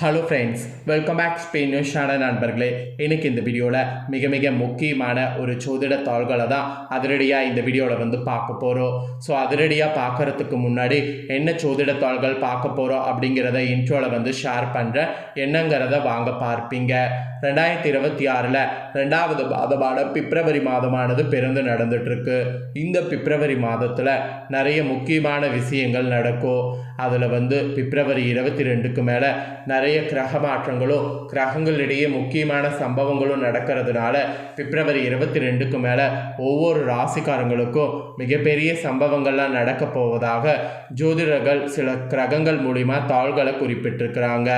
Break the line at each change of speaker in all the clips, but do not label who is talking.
Hello friends, welcome back Spain news channel நண்பர்களே. இன்றைக்கி இந்த வீடியோவில் மிக முக்கியமான ஒரு ஜோதிட தாள்களை தான் அதிரடியாக இந்த வீடியோவில் பார்க்க போகிறோம். ஸோ அதிரடியாக பார்க்குறதுக்கு முன்னாடி என்ன ஜோதிட தாள்கள் பார்க்க போகிறோம் அப்படிங்கிறத இன்ட்ரோவில் ஷேர் பண்ணுறேன். என்னங்கிறத வாங்க பார்ப்பீங்க. 2026 2வது மாதமான பிப்ரவரி மாதமானது பிறந்து நடந்துட்டுருக்கு. இந்த பிப்ரவரி மாதத்தில் நிறைய முக்கியமான விஷயங்கள் நடக்கும். அதில் பிப்ரவரி 22க்கு மேலே நிறைய கிரக மாற்றங்களும் கிரகங்களிடையே முக்கியமான சம்பவங்களும் நடக்கிறதுனால பிப்ரவரி 22க்கு மேலே ஒவ்வொரு ராசிக்காரங்களுக்கும் மிகப்பெரிய சம்பவங்கள்லாம் நடக்க போவதாக ஜோதிடர்கள் சில கிரகங்கள் மூலிமா தாள்களை குறிப்பிட்டிருக்கிறாங்க.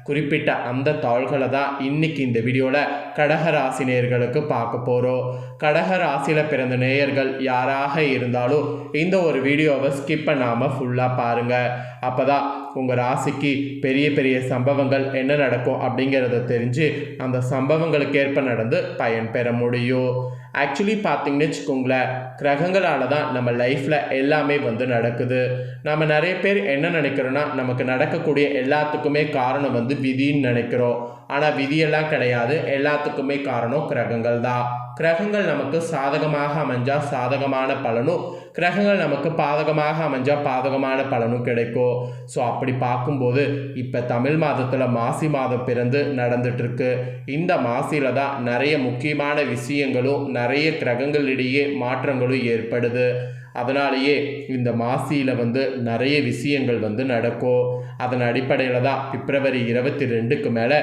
குறிப்பிட்ட அந்த தாள்களை தான் இன்னைக்கு இந்த வீடியோவில் கடக ராசி நேயர்களுக்கு பார்க்க போகிறோம். கடக ராசியில் பிறந்த நேயர்கள் யாராக இருந்தாலும் இந்த ஒரு வீடியோவை ஸ்கிப் பண்ணாமல் ஃபுல்லாக பாருங்கள். அப்போ தான் உங்கள் ராசிக்கு பெரிய சம்பவங்கள் என்ன நடக்கும் அப்படிங்கிறத தெரிஞ்சு அந்த சம்பவங்களுக்கு ஏற்ப நடந்து பயன் பெற முடியும். ஆக்சுவலி பார்த்தீங்கன்னு வச்சுக்கோங்களேன், கிரகங்களால் தான் நம்ம லைஃப்பில் எல்லாமே நடக்குது. நம்ம நிறைய பேர் என்ன நினைக்கிறோன்னா, நமக்கு நடக்கக்கூடிய எல்லாத்துக்குமே காரணம் விதின்னு நினைக்கிறோம். ஆனால் விதியெல்லாம் கிடையாது. எல்லாத்துக்குமே காரணம் கிரகங்கள் தான். கிரகங்கள் நமக்கு சாதகமாக அமைஞ்சால் சாதகமான பலனும், கிரகங்கள் நமக்கு பாதகமாக அமைஞ்சால் பாதகமான பலனும் கிடைக்கும். ஸோ அப்படி பார்க்கும்போது இப்போ தமிழ் மாதத்தில் மாசி மாதம் பிறந்து நடந்துட்டுருக்கு. இந்த மாசியில் தான் நிறைய முக்கியமான விஷயங்களும் நிறைய கிரகங்களிடையே மாற்றங்களும் ஏற்படுது. அதனாலேயே இந்த மாசியில் நிறைய விஷயங்கள் நடக்கும். அதன் அடிப்படையில் தான் பிப்ரவரி 22க்கு மேலே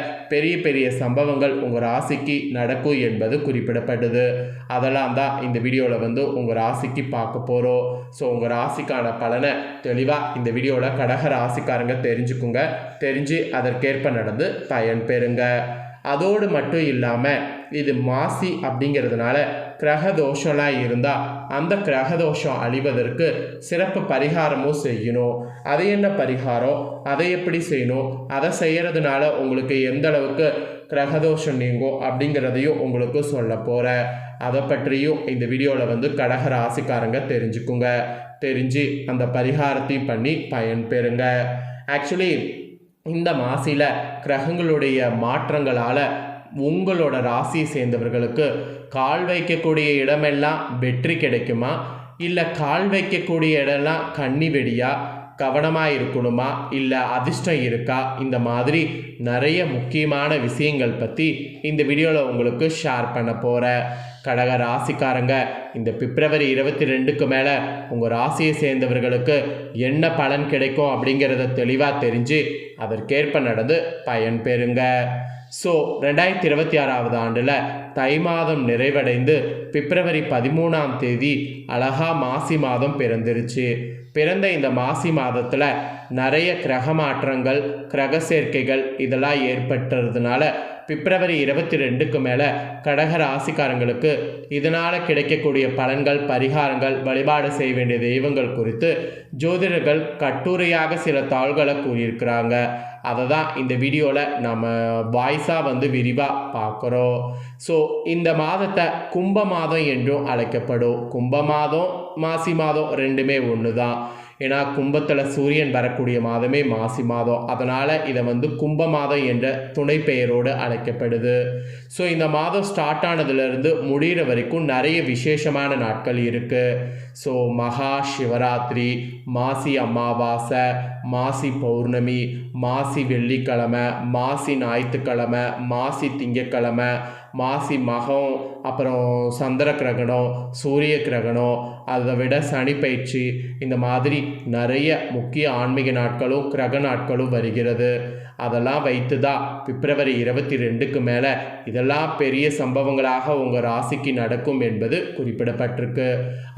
பெரிய சம்பவங்கள் உங்கள் ராசிக்கு நடக்கும் என்பது குறிப்பிடப்படுது. அதெல்லாம் தான் இந்த வீடியோவில் உங்கள் ராசிக்கு பார்க்க போகிறோம். ஸோ உங்கள் ராசிக்கான பலனை தெளிவாக இந்த வீடியோவில் கடக ராசிக்காரங்க தெரிஞ்சுக்குங்க. தெரிஞ்சு அதற்கேற்ப நடந்து பயன் பெறுங்க. அதோடு மட்டும் இல்லாமல் இது மாசி அப்படிங்கிறதுனால கிரகதோஷம்லாம் இருந்தால் அந்த கிரகதோஷம் அழிவதற்கு சிறப்பு பரிகாரமும் செய்யணும். அது என்ன பரிகாரம், அதை எப்படி செய்யணும், அதை செய்கிறதுனால உங்களுக்கு எந்த அளவுக்கு கிரகதோஷம் நீங்கும் அப்படிங்கிறதையும் உங்களுக்கு சொல்ல போகிறேன். அதை பற்றியும் இந்த வீடியோவில் கடக ராசிக்காரங்க தெரிஞ்சுக்குங்க. தெரிஞ்சு அந்த பரிகாரத்தையும் பண்ணி பயன் பெறுங்க. ஆக்சுவலி இந்த மாசியில் கிரகங்களுடைய மாற்றங்களால் உங்களோட ராசியை சேர்ந்தவர்களுக்கு கால் வைக்கக்கூடிய இடமெல்லாம் வெற்றி கிடைக்குமா, இல்லை கால் வைக்கக்கூடிய இடம்லாம் கன்னி வெடியா, கவனமாக இருக்கணுமா, இல்லை அதிர்ஷ்டம் இருக்கா, இந்த மாதிரி நிறைய முக்கியமான விஷயங்கள் பற்றி இந்த வீடியோவில் உங்களுக்கு ஷேர் பண்ண போகிறேன். கடக ராசிக்காரங்க இந்த பிப்ரவரி 22க்கு மேலே உங்கள் ராசியை சேர்ந்தவர்களுக்கு என்ன பலன் கிடைக்கும் அப்படிங்கிறத தெளிவாக தெரிஞ்சு அதற்கேற்ப நடந்து பயன் பெறுங்க. ஸோ 2026வது ஆண்டில் தை மாதம் நிறைவடைந்து பிப்ரவரி 13ஆம் தேதி அழகா மாசி மாதம் பிறந்துருச்சு. பிறந்த இந்த மாசி மாதத்தில் நிறைய கிரக மாற்றங்கள் கிரக சேர்க்கைகள் இதெல்லாம் ஏற்பட்டுறதுனால பிப்ரவரி 22க்கு மேலே கடக ராசிக்காரங்களுக்கு இதனால் கிடைக்கக்கூடிய பலன்கள், பரிகாரங்கள், வழிபாடு செய்ய வேண்டிய தெய்வங்கள் குறித்து ஜோதிடர்கள் கட்டுரையாக சில தாள்களை கூறியிருக்கிறாங்க. அதை தான் இந்த வீடியோவில் நம்ம வாய்ஸாக விரிவாக பார்க்குறோம். ஸோ இந்த மாதத்தை கும்ப மாதம் என்றும் அழைக்கப்படும். கும்ப மாதம் மாசி மாதம் ரெண்டுமே ஒன்று தான். ஏன்னா கும்பத்தில் சூரியன் வரக்கூடிய மாதமே மாசி மாதம். அதனால் இதை கும்ப மாதம் என்ற துணை பெயரோடு அழைக்கப்படுது. ஸோ இந்த மாதம் ஸ்டார்ட் ஆனதுலேருந்து முடிகிற வரைக்கும் நிறைய விசேஷமான நாட்கள் இருக்குது. ஸோ மகா சிவராத்திரி, மாசி அமாவாசை, மாசி பௌர்ணமி, மாசி வெள்ளிக்கிழமை, மாசி ஞாயிற்றுக்கிழமை, மாசி திங்கக்கிழமை, மாசி மகம், அப்புறம் சந்திர கிரகணம், சூரிய கிரகணம், அதை விட சனி பயிற்சி, இந்த மாதிரி நிறைய முக்கிய ஆன்மீக நாட்களும் கிரக நாட்களும் வருகிறது. அதெல்லாம் வைத்து தான் பிப்ரவரி 22க்கு மேலே இதெல்லாம் பெரிய சம்பவங்களாக உங்கள் ராசிக்கு நடக்கும் என்பது குறிப்பிடப்பட்டிருக்கு.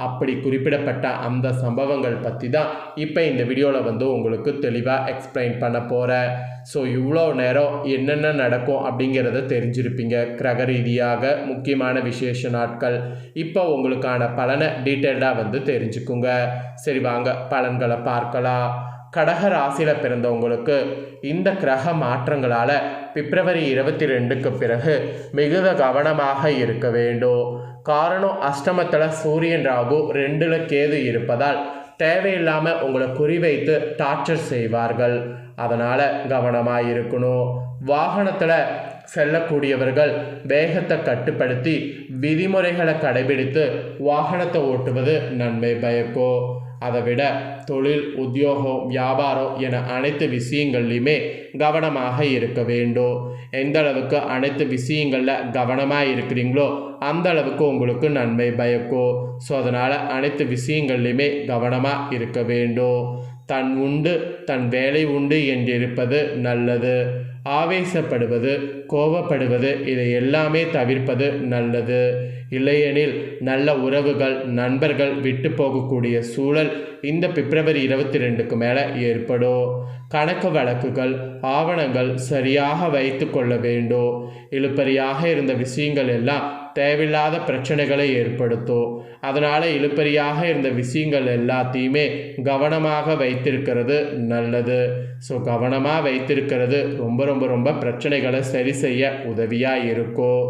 அப்படி குறிப்பிடப்பட்ட அந்த சம்பவங்கள் பற்றி தான் இப்போ இந்த வீடியோவில் உங்களுக்கு தெளிவாக எக்ஸ்பிளைன் பண்ண போகிறேன். ஸோ இவ்வளோ நேரம் என்னென்ன நடக்கும் அப்படிங்கிறத தெரிஞ்சிருப்பீங்க. கிரக ரீதியாக முக்கியமான விசேஷ நாட்கள். இப்போ உங்களுக்கான பலனை டீட்டெயில்டாக தெரிஞ்சுக்குங்க. சரி வாங்க பலன்களை பார்க்கலாம். கடக ராசியில் பிறந்தவங்களுக்கு இந்த கிரக மாற்றங்களால் பிப்ரவரி 22க்கு பிறகு மிகுந்த கவனமாக இருக்க வேண்டும். காரணம், அஷ்டமத்தில் சூரியன் ராகு 2ல் கேது இருப்பதால் தேவையில்லாமல் உங்களை குறிவைத்து டார்ச்சர் செய்வார்கள். அதனால் கவனமாக இருக்கணும். வாகனத்தில் செல்லக்கூடியவர்கள் வேகத்தை கட்டுப்படுத்தி விதிமுறைகளை கடைபிடித்து வாகனத்தை ஓட்டுவது நன்மை பயக்கும். அதை விட தொழில், உத்தியோகம், வியாபாரம் என அனைத்து விஷயங்கள்லையுமே கவனமாக இருக்க வேண்டும். எந்த அளவுக்கு அனைத்து விஷயங்களில் கவனமாக இருக்கிறீங்களோ அந்த அளவுக்கு உங்களுக்கு நன்மை பயக்கும். ஸோ அதனால் அனைத்து விஷயங்கள்லையுமே கவனமாக இருக்க வேண்டும். தன் உண்டு தன் வேலை உண்டு என்றிருப்பது நல்லது. ஆவேசப்படுவது, கோபப்படுவது இதை எல்லாமே தவிர்ப்பது நல்லது. இல்லையெனில் நல்ல உறவுகள், நண்பர்கள் விட்டு போகக்கூடிய சூழல் இந்த பிப்ரவரி 22க்கு மேலே ஏற்படும். கணக்கு வழக்குகள், ஆவணங்கள் சரியாக வைத்து கொள்ள வேண்டும். இழுபறியாக இருந்த விஷயங்கள் எல்லாம் தேவையில்லாத பிரச்சனைகளை ஏற்படுத்தும். அதனால் இழுபறியாக இருந்த விஷயங்கள் எல்லாத்தையுமே கவனமாக வைத்திருக்கிறது நல்லது. ஸோ கவனமாக வைத்திருக்கிறது ரொம்ப ரொம்ப ரொம்ப பிரச்சனைகளை சரி செய்ய உதவியாக இருக்கும்.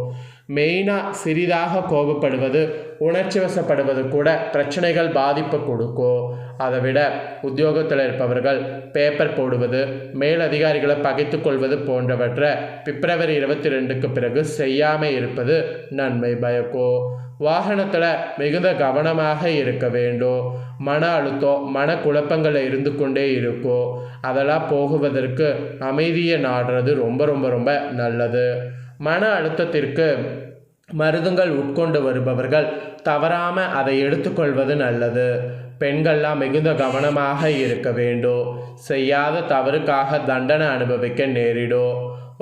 மெயினாக சிறிதாக கோபப்படுவது, உணர்ச்சி வசப்படுவது கூட பிரச்சனைகள் பாதிப்பு கொடுக்கும். அதை விட உத்தியோகத்தில் இருப்பவர்கள் பேப்பர் போடுவது, மேலதிகாரிகளை பகைத்து கொள்வது போன்றவற்றை பிப்ரவரி 22க்கு பிறகு செய்யாமல் இருப்பது நன்மை பயக்கும். வாகனத்தில் மிகுந்த கவனமாக இருக்க வேண்டும். மன அழுத்தம், மனக்குழப்பங்கள் இருந்து கொண்டே இருக்கும். அதெல்லாம் போகுவதற்கு அமைதியை நாடுறது ரொம்ப ரொம்ப ரொம்ப நல்லது. மன அழுத்தத்திற்கு மருந்துகள் உட்கொண்டு வருபவர்கள் தவறாமல் அதை எடுத்துக்கொள்வது நல்லது. பெண்கள்லாம் மிகுந்த கவனமாக இருக்க வேண்டும். செய்யாத தவறுக்காக தண்டனை அனுபவிக்க நேரிடும்.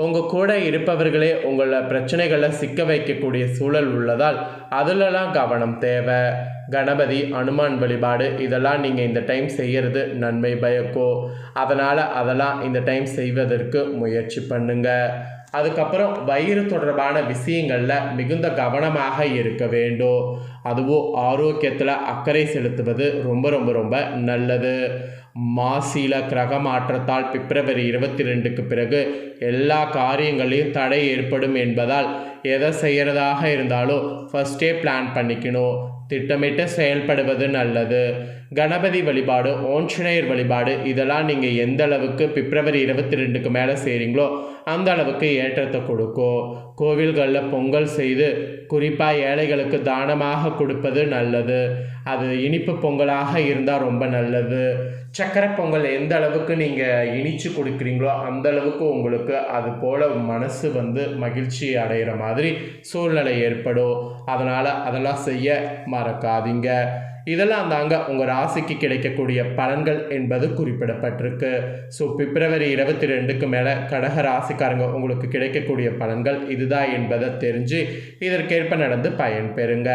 உங்கள் கூட இருப்பவர்களே உங்களை பிரச்சனைகளை சிக்க வைக்கக்கூடிய சூழல் உள்ளதால் அதிலெல்லாம் கவனம் தேவை. கணபதி, அனுமான் வழிபாடு இதெல்லாம் நீங்கள் இந்த டைம் செய்கிறது நன்மை பயக்கும். அதெல்லாம் இந்த டைம் செய்வதற்கு முயற்சி பண்ணுங்க. அதுக்கப்புறம் வயிறு தொடர்பான விஷயங்களில் மிகுந்த கவனமாக இருக்க வேண்டும். அதுவும் ஆரோக்கியத்தில் அக்கறை செலுத்துவது ரொம்ப ரொம்ப ரொம்ப நல்லது. மாசில கிரக மாற்றத்தால் பிப்ரவரி 22க்கு பிறகு எல்லா காரியங்களையும் தடை ஏற்படும் என்பதால் எதை செய்கிறதாக இருந்தாலும் ஃபஸ்ட்டே பிளான் பண்ணிக்கணும். திட்டமிட்டு செயல்படுவது நல்லது. கணபதி வழிபாடு, ஆஞ்சநேயர் வழிபாடு இதெல்லாம் நீங்கள் எந்த அளவுக்கு பிப்ரவரி 22க்கு மேலே செய்கிறீங்களோ அந்த அளவுக்கு ஏற்றத்தை கொடுக்கும். கோவில்களில் பொங்கல் செய்து குறிப்பாக ஏழைகளுக்கு தானமாக கொடுப்பது நல்லது. அது இனிப்பு பொங்கலாக இருந்தால் ரொம்ப நல்லது. சக்கரை பொங்கல் எந்த அளவுக்கு நீங்கள் இனிச்சு கொடுக்குறீங்களோ அந்த அளவுக்கு உங்களுக்கு அது போல் மனசு மகிழ்ச்சி அடைகிற மாதிரி சூழ்நிலை ஏற்படும். அதனால் அதெல்லாம் செய்ய மறக்காதீங்க. இதெல்லாம் தாங்க உங்கள் ராசிக்கு கிடைக்கக்கூடிய பலன்கள் என்பது குறிப்பிடப்பட்டிருக்கு. ஸோ பிப்ரவரி 22க்கு மேலே கடக ராசிக்காரங்க உங்களுக்கு கிடைக்கக்கூடிய பலன்கள் இதுதான் என்பதை தெரிஞ்சு இதற்கேற்ப நடந்து பயன் பெறுங்க.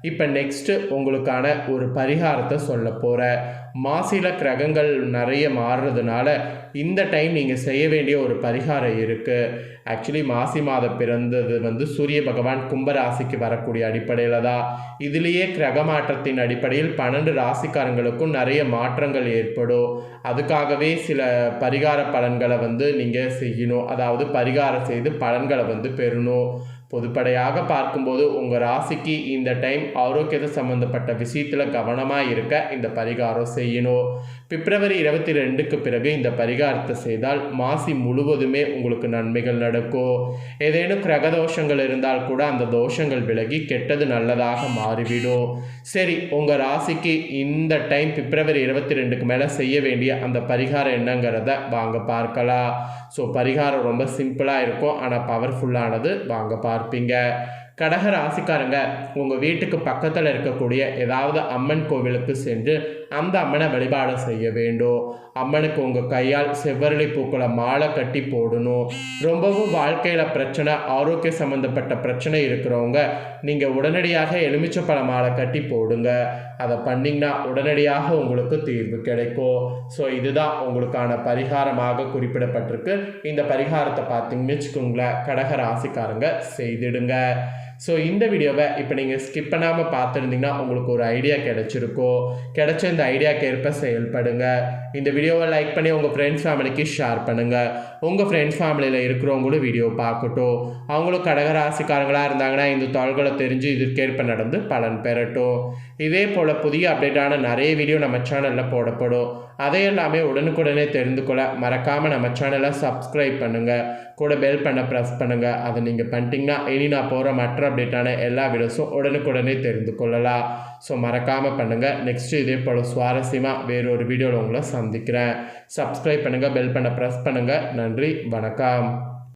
இப்போ நெக்ஸ்ட்டு உங்களுக்கான ஒரு பரிகாரத்தை சொல்ல போகிறேன். மாசில கிரகங்கள் நிறைய மாறுறதுனால இந்த டைம் நீங்கள் செய்ய வேண்டிய ஒரு பரிகாரம் இருக்குது. ஆக்சுவலி மாசி மாதம் பிறந்தது சூரிய பகவான் கும்பராசிக்கு வரக்கூடிய அடிப்படையில் தான். இதுலேயே கிரக மாற்றத்தின் அடிப்படையில் 12 ராசிக்காரங்களுக்கும் நிறைய மாற்றங்கள் ஏற்படும். அதுக்காகவே சில பரிகார பலன்களை நீங்கள் செய்யணும். அதாவது பரிகாரம் செய்து பலன்களை பெறணும். பொதுப்படையாக பார்க்கும்போது உங்கள் ராசிக்கு இந்த டைம் ஆரோக்கியத்தை சம்மந்தப்பட்ட விஷயத்தில் கவனமாக இருக்க இந்த பரிகாரம் செய்யணும். பிப்ரவரி 22க்கு பிறகு இந்த பரிகாரத்தை செய்தால் மாசி முழுவதுமே உங்களுக்கு நன்மைகள் நடக்கும். ஏதேனும் கிரக தோஷங்கள் இருந்தால் கூட அந்த தோஷங்கள் விலகி கெட்டது நல்லதாக மாறிவிடும். சரி, உங்கள் ராசிக்கு இந்த டைம் பிப்ரவரி 22க்கு மேலே செய்ய வேண்டிய அந்த பரிகாரம் என்னங்கிறத வாங்க பார்க்கலாம். ஸோ பரிகாரம் ரொம்ப சிம்பிளாக இருக்கும், ஆனால் பவர்ஃபுல்லானது. வாங்க பார்ப்பீங்க. கடக ராசிக்காரங்க உங்கள் வீட்டுக்கு பக்கத்தில் இருக்கக்கூடிய ஏதாவது அம்மன் கோவிலுக்கு சென்று அந்த அம்மனை வழிபாடு செய்ய வேண்டும். அம்மனுக்கு உங்கள் கையால் செவ்வரளி பூக்களை மாலை கட்டி போடணும். ரொம்பவும் வாழ்க்கையில் பிரச்சனை, ஆரோக்கிய சம்மந்தப்பட்ட பிரச்சனை இருக்கிறவங்க நீங்கள் உடனடியாக எலுமிச்சப்பழ மாலை கட்டி போடுங்க. அதை பண்ணிங்கன்னா உடனடியாக உங்களுக்கு தீர்வு கிடைக்கும். ஸோ இதுதான் உங்களுக்கான பரிகாரமாக குறிப்பிடப்பட்டிருக்கு. இந்த பரிகாரத்தை பார்த்தீங்கன்னு வச்சுக்கோங்களேன், கடக ராசிக்காரங்க செய்திடுங்க. ஸோ இந்த வீடியோவை இப்போ நீங்கள் ஸ்கிப் பண்ணாமல் பார்த்துருந்தீங்கன்னா உங்களுக்கு ஒரு ஐடியா கிடைச்சிருக்கும். கிடைச்ச இந்த ஐடியாவுக்கு ஏற்ப செயல்படுங்க. இந்த வீடியோவை லைக் பண்ணி உங்கள் ஃப்ரெண்ட்ஸ் ஃபேமிலிக்கு ஷேர் பண்ணுங்கள். உங்கள் ஃப்ரெண்ட்ஸ் ஃபேமிலியில் இருக்கிறவங்களும் வீடியோ பார்க்கட்டும். அவங்களும் கடகராசிக்காரங்களாக இருந்தாங்கன்னா இந்த தாள்களை தெரிஞ்சு இதற்கேற்ப நடந்து பலன் பெறட்டும். இதே போல் புதிய அப்டேட்டான நிறைய வீடியோ நம்ம சேனலில் போடப்படும். அதையெல்லாமே உடனுக்குடனே தெரிந்து கொள்ள மறக்காமல் நம்ம சேனலை சப்ஸ்கிரைப் பண்ணுங்கள், கூட பெல் பண்ண ப்ரெஸ் பண்ணுங்கள். அதை நீங்கள் பண்ணிட்டீங்கன்னா இனி நான் போகிற மற்ற அப்டேட்டான எல்லா வீடியோஸும் உடனுக்குடனே தெரிந்து கொள்ளலாம். ஸோ மறக்காமல் பண்ணுங்கள். நெக்ஸ்ட்டு இதே போல் சுவாரஸ்யமாக வேறொரு வீடியோவில் உங்களை சந்திக்கிறேன். சப்ஸ்கிரைப் பண்ணுங்கள், பெல் பண்ண ப்ரெஸ் பண்ணுங்கள். நன்றி, வணக்கம்.